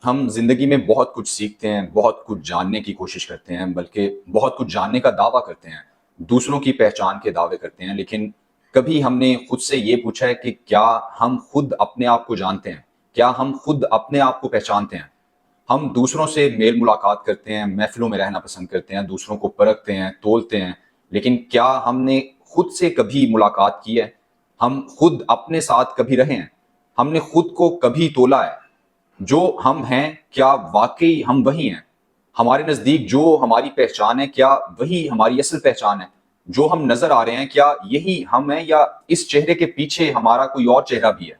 ہم زندگی میں بہت کچھ سیکھتے ہیں، بہت کچھ جاننے کی کوشش کرتے ہیں، بلکہ بہت کچھ جاننے کا دعویٰ کرتے ہیں، دوسروں کی پہچان کے دعوے کرتے ہیں، لیکن کبھی ہم نے خود سے یہ پوچھا ہے کہ کیا ہم خود اپنے آپ کو جانتے ہیں؟ کیا ہم خود اپنے آپ کو پہچانتے ہیں؟ ہم دوسروں سے میل ملاقات کرتے ہیں، محفلوں میں رہنا پسند کرتے ہیں، دوسروں کو پرکھتے ہیں، تولتے ہیں، لیکن کیا ہم نے خود سے کبھی ملاقات کی ہے؟ ہم خود اپنے ساتھ کبھی رہے ہیں؟ ہم نے خود کو کبھی تولا ہے؟ جو ہم ہیں کیا واقعی ہم وہی ہیں؟ ہمارے نزدیک جو ہماری پہچان ہے کیا وہی ہماری اصل پہچان ہے؟ جو ہم نظر آ رہے ہیں کیا یہی ہم ہیں یا اس چہرے کے پیچھے ہمارا کوئی اور چہرہ بھی ہے؟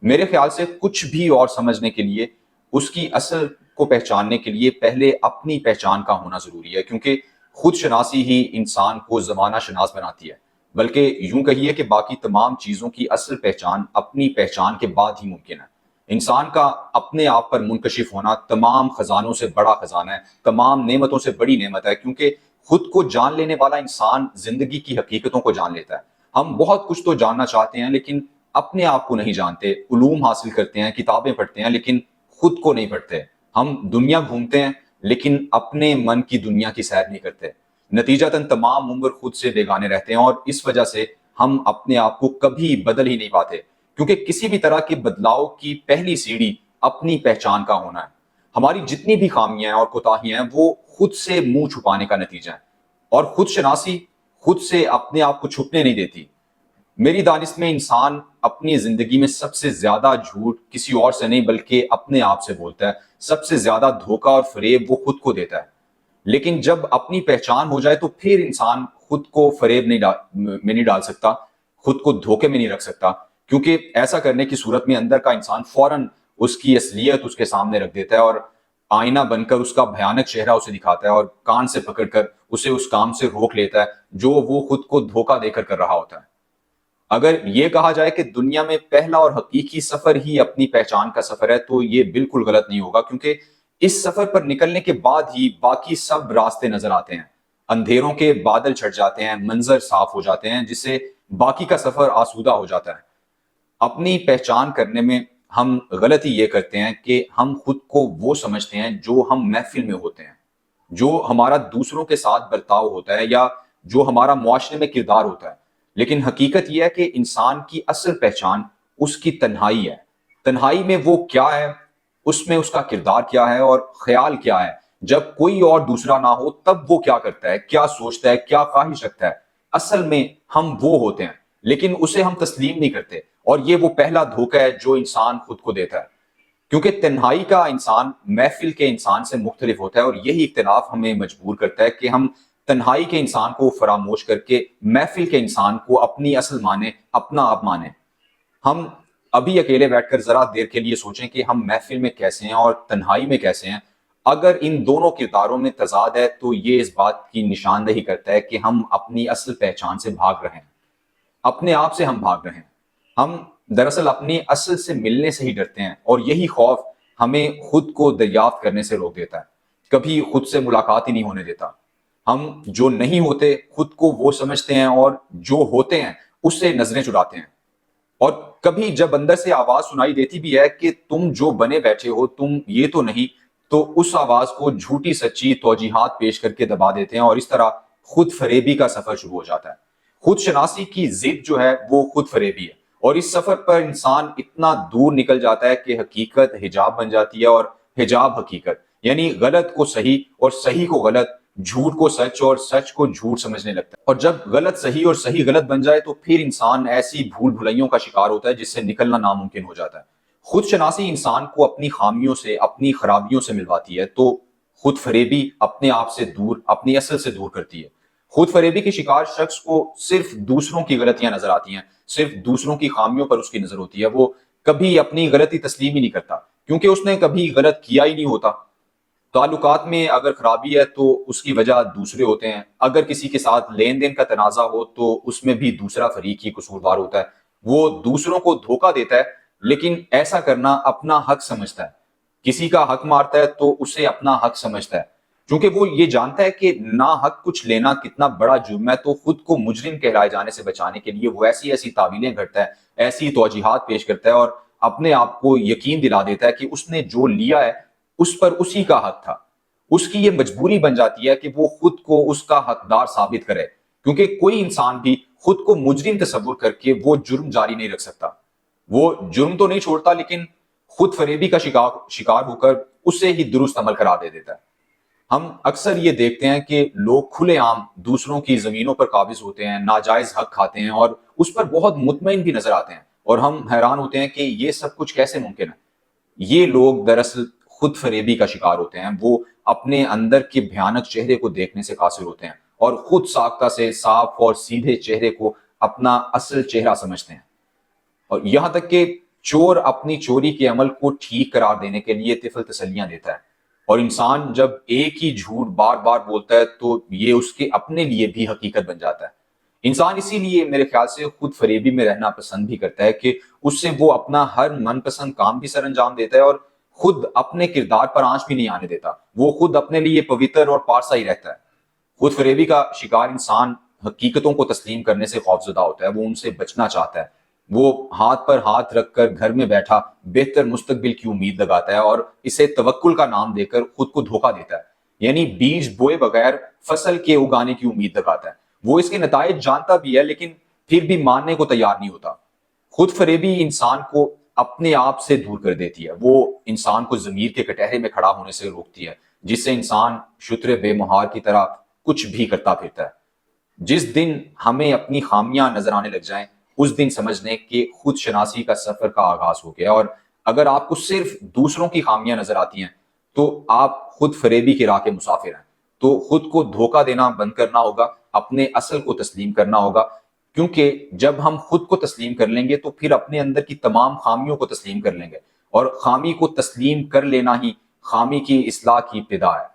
میرے خیال سے کچھ بھی اور سمجھنے کے لیے، اس کی اصل کو پہچاننے کے لیے پہلے اپنی پہچان کا ہونا ضروری ہے، کیونکہ خود شناسی ہی انسان کو زمانہ شناس بناتی ہے، بلکہ یوں کہیے کہ باقی تمام چیزوں کی اصل پہچان اپنی پہچان کے بعد ہی ممکن ہے۔ انسان کا اپنے آپ پر منکشف ہونا تمام خزانوں سے بڑا خزانہ ہے، تمام نعمتوں سے بڑی نعمت ہے، کیونکہ خود کو جان لینے والا انسان زندگی کی حقیقتوں کو جان لیتا ہے۔ ہم بہت کچھ تو جاننا چاہتے ہیں لیکن اپنے آپ کو نہیں جانتے، علوم حاصل کرتے ہیں، کتابیں پڑھتے ہیں، لیکن خود کو نہیں پڑھتے۔ ہم دنیا گھومتے ہیں لیکن اپنے من کی دنیا کی سیر نہیں کرتے۔ نتیجتاً تمام عمر خود سے بیگانے رہتے ہیں، اور اس وجہ سے ہم اپنے آپ کو کبھی بدل ہی نہیں پاتے، کیونکہ کسی بھی طرح کے بدلاؤ کی پہلی سیڑھی اپنی پہچان کا ہونا ہے۔ ہماری جتنی بھی خامیاں ہیں اور کوتاہیاں ہیں وہ خود سے منہ چھپانے کا نتیجہ ہے، اور خود شناسی خود سے اپنے آپ کو چھپنے نہیں دیتی۔ میری دانست میں انسان اپنی زندگی میں سب سے زیادہ جھوٹ کسی اور سے نہیں بلکہ اپنے آپ سے بولتا ہے، سب سے زیادہ دھوکہ اور فریب وہ خود کو دیتا ہے۔ لیکن جب اپنی پہچان ہو جائے تو پھر انسان خود کو فریب میں نہیں ڈال سکتا، خود کو دھوکے میں نہیں رکھ سکتا، کیونکہ ایسا کرنے کی صورت میں اندر کا انسان فوراً اس کی اصلیت اس کے سامنے رکھ دیتا ہے، اور آئینہ بن کر اس کا بھیانک چہرہ اسے دکھاتا ہے، اور کان سے پکڑ کر اسے اس کام سے روک لیتا ہے جو وہ خود کو دھوکہ دے کر رہا ہوتا ہے۔ اگر یہ کہا جائے کہ دنیا میں پہلا اور حقیقی سفر ہی اپنی پہچان کا سفر ہے تو یہ بالکل غلط نہیں ہوگا، کیونکہ اس سفر پر نکلنے کے بعد ہی باقی سب راستے نظر آتے ہیں، اندھیروں کے بادل چھٹ جاتے ہیں، منظر صاف ہو جاتے ہیں، جس سے باقی کا سفر آسودہ ہو جاتا ہے۔ اپنی پہچان کرنے میں ہم غلطی یہ کرتے ہیں کہ ہم خود کو وہ سمجھتے ہیں جو ہم محفل میں ہوتے ہیں، جو ہمارا دوسروں کے ساتھ برتاؤ ہوتا ہے، یا جو ہمارا معاشرے میں کردار ہوتا ہے۔ لیکن حقیقت یہ ہے کہ انسان کی اصل پہچان اس کی تنہائی ہے۔ تنہائی میں وہ کیا ہے، اس میں اس کا کردار کیا ہے اور خیال کیا ہے۔ جب کوئی اور دوسرا نہ ہو تب وہ کیا کرتا ہے، کیا سوچتا ہے، کیا خواہش رکھتا ہے۔ اصل میں ہم وہ ہوتے ہیں، لیکن اسے ہم تسلیم نہیں کرتے، اور یہ وہ پہلا دھوکہ ہے جو انسان خود کو دیتا ہے، کیونکہ تنہائی کا انسان محفل کے انسان سے مختلف ہوتا ہے، اور یہی اختلاف ہمیں مجبور کرتا ہے کہ ہم تنہائی کے انسان کو فراموش کر کے محفل کے انسان کو اپنی اصل مانیں، اپنا آپ مانیں۔ ہم ابھی اکیلے بیٹھ کر ذرا دیر کے لیے سوچیں کہ ہم محفل میں کیسے ہیں اور تنہائی میں کیسے ہیں۔ اگر ان دونوں کرداروں میں تضاد ہے تو یہ اس بات کی نشاندہی کرتا ہے کہ ہم اپنی اصل پہچان سے بھاگ رہے ہیں، اپنے آپ سے ہم بھاگ رہے ہیں۔ ہم دراصل اپنی اصل سے ملنے سے ہی ڈرتے ہیں، اور یہی خوف ہمیں خود کو دریافت کرنے سے روک دیتا ہے، کبھی خود سے ملاقات ہی نہیں ہونے دیتا۔ ہم جو نہیں ہوتے خود کو وہ سمجھتے ہیں، اور جو ہوتے ہیں اس سے نظریں چراتے ہیں، اور کبھی جب اندر سے آواز سنائی دیتی بھی ہے کہ تم جو بنے بیٹھے ہو تم یہ تو نہیں، تو اس آواز کو جھوٹی سچی توجیحات پیش کر کے دبا دیتے ہیں، اور اس طرح خود فریبی کا سفر شروع ہو جاتا ہے۔ خود شناسی کی ضد جو ہے وہ خود فریبی ہے، اور اس سفر پر انسان اتنا دور نکل جاتا ہے کہ حقیقت حجاب بن جاتی ہے، اور حجاب حقیقت، یعنی غلط کو صحیح اور صحیح کو غلط، جھوٹ کو سچ اور سچ کو جھوٹ سمجھنے لگتا ہے۔ اور جب غلط صحیح اور صحیح غلط بن جائے تو پھر انسان ایسی بھول بھلائیوں کا شکار ہوتا ہے جس سے نکلنا ناممکن ہو جاتا ہے۔ خود شناسی انسان کو اپنی خامیوں سے، اپنی خرابیوں سے ملواتی ہے، تو خود فریبی اپنے آپ سے دور، اپنی اصل سے دور کرتی ہے۔ خود فریبی کے شکار شخص کو صرف دوسروں کی غلطیاں نظر آتی ہیں، صرف دوسروں کی خامیوں پر اس کی نظر ہوتی ہے۔ وہ کبھی اپنی غلطی تسلیم ہی نہیں کرتا، کیونکہ اس نے کبھی غلط کیا ہی نہیں ہوتا۔ تعلقات میں اگر خرابی ہے تو اس کی وجہ دوسرے ہوتے ہیں، اگر کسی کے ساتھ لین دین کا تنازع ہو تو اس میں بھی دوسرا فریق ہی قصوروار ہوتا ہے۔ وہ دوسروں کو دھوکہ دیتا ہے، لیکن ایسا کرنا اپنا حق سمجھتا ہے۔ کسی کا حق مارتا ہے تو اسے اپنا حق سمجھتا ہے، کیونکہ وہ یہ جانتا ہے کہ نا حق کچھ لینا کتنا بڑا جرم ہے، تو خود کو مجرم کہلائے جانے سے بچانے کے لیے وہ ایسی ایسی تعویلیں گھڑتا ہے، ایسی توجیحات پیش کرتا ہے، اور اپنے آپ کو یقین دلا دیتا ہے کہ اس نے جو لیا ہے اس پر اسی کا حق تھا. اس کی یہ مجبوری بن جاتی ہے کہ وہ خود کو اس کا حقدار ثابت کرے، کیونکہ کوئی انسان بھی خود کو مجرم تصور کر کے وہ جرم جاری نہیں رکھ سکتا. وہ جرم تو نہیں چھوڑتا لیکن خود فریبی کا شکار ہو کر اسے ہی درست عمل کرا دے دیتا ہے. ہم اکثر یہ دیکھتے ہیں کہ لوگ کھلے عام دوسروں کی زمینوں پر قابض ہوتے ہیں، ناجائز حق کھاتے ہیں اور اس پر بہت مطمئن بھی نظر آتے ہیں، اور ہم حیران ہوتے ہیں کہ یہ سب کچھ کیسے ممکن ہے. یہ لوگ دراصل خود فریبی کا شکار ہوتے ہیں. وہ اپنے اندر کے بھیانک چہرے کو دیکھنے سے قاصر ہوتے ہیں اور خود ساختہ سے صاف اور سیدھے چہرے کو اپنا اصل چہرہ سمجھتے ہیں. اور یہاں تک کہ چور اپنی چوری کے عمل کو ٹھیک قرار دینے کے لیے طفل تسلیاں دیتا ہے، اور انسان جب ایک ہی جھوٹ بار بار بولتا ہے تو یہ اس کے اپنے لیے بھی حقیقت بن جاتا ہے. انسان اسی لیے میرے خیال سے خود فریبی میں رہنا پسند بھی کرتا ہے کہ اس سے وہ اپنا ہر من پسند کام بھی سر انجام دیتا ہے اور خود اپنے کردار پر آنچ بھی نہیں آنے دیتا. وہ خود اپنے لیے پوتر اور پارسا ہی رہتا ہے. خود فریبی کا شکار انسان حقیقتوں کو تسلیم کرنے سے خوفزدہ ہوتا ہے. وہ ان سے بچنا چاہتا ہے. وہ ہاتھ پر ہاتھ رکھ کر گھر میں بیٹھا بہتر مستقبل کی امید لگاتا ہے اور اسے توکل کا نام دے کر خود کو دھوکہ دیتا ہے. یعنی بیج بوئے بغیر فصل کے اگانے کی امید لگاتا ہے. وہ اس کے نتائج جانتا بھی ہے لیکن پھر بھی ماننے کو تیار نہیں ہوتا. خود فریبی انسان کو اپنے آپ سے دور کر دیتی ہے. وہ انسان کو ضمیر کے کٹہرے میں کھڑا ہونے سے روکتی ہے، جس سے انسان شتر بے مہار کی طرح کچھ بھی کرتا پھرتا ہے. جس دن ہمیں اپنی خامیاں نظر آنے لگ جائیں اس دن سمجھ لیں کہ خود شناسی کا سفر کا آغاز ہو گیا. اور اگر آپ کو صرف دوسروں کی خامیاں نظر آتی ہیں تو آپ خود فریبی کی راہ کے مسافر ہیں. تو خود کو دھوکہ دینا بند کرنا ہوگا، اپنے اصل کو تسلیم کرنا ہوگا، کیونکہ جب ہم خود کو تسلیم کر لیں گے تو پھر اپنے اندر کی تمام خامیوں کو تسلیم کر لیں گے، اور خامی کو تسلیم کر لینا ہی خامی کی اصلاح کی ابتدا ہے.